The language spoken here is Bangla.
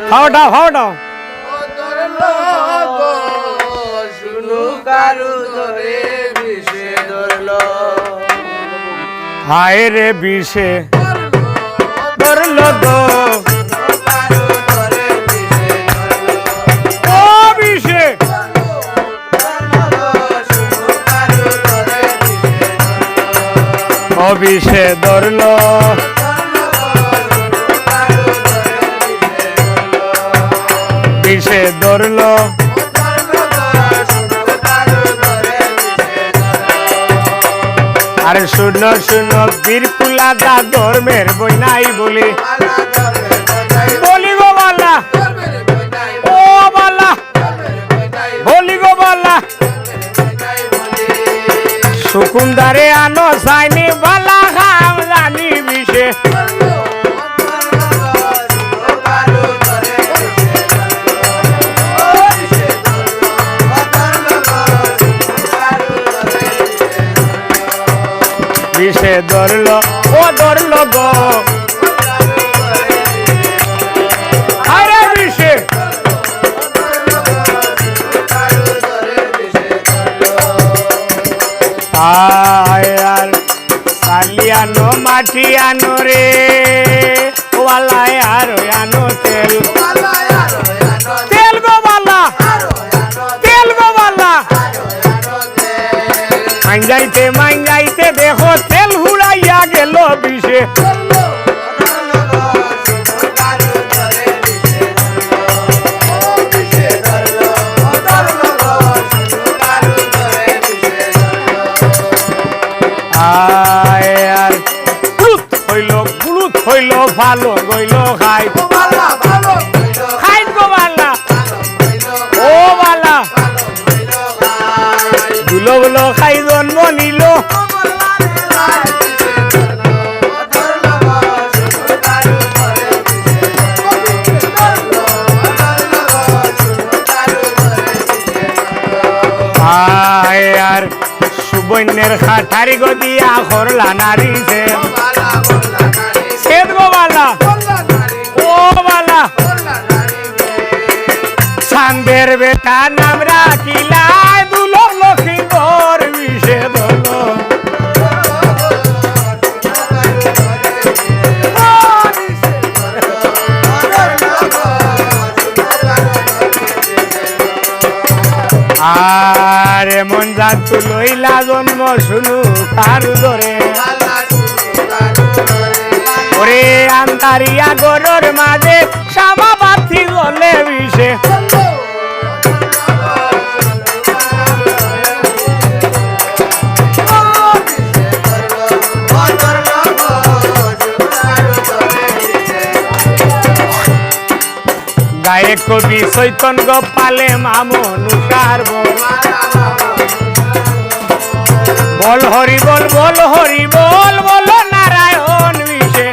ফাওটাও ফাওটাও শুনু কারু ধরে বিষে ধরলো হায় রে বিষে ধরলো গো ও বিষে ও বিষে ধরলো বিষে ধরলো আরে শুনো শুনো বীরকুলা দা ধর্মের বই নাই বলি বলি গো বালা ও বালা বলি গো বালা সুকুন্দারে আনো সাইনি বালা খাম জানি বিষে বিষে ধরলো ও ধরলো গো আরে বিষে আর কালিয়ানো মাটি আনো রে ওয়ালায় আর আনো তেল তেল গো বালা তেল গো বালা মাইন যাইতে দেখো তেল হুড়াইয়া গেল বিষে আর গুলুত হইল ভালো গইল খাই খাই গো বালা ও বালা গুলো গুলো খাই জন্ম নিল আর সুবর্ণের খাটারি গদিয়া করলা নারী সে গো বালা ও বালা চাঁদের বেটা নাম রাখিলা দুলর লক্ষ্মীর বিষে ধরলো আর এমন জাতু লইলা জন্ম শুনু কারু ধরে ওরে আন্তারিয়া গরুর মাঝে শ্যামা পাথি গলে বিষে গায়ে কবি চৈতন গোপালে মামনুকার বল হরি বল বল হরি বল বল নারায়ণ বিষে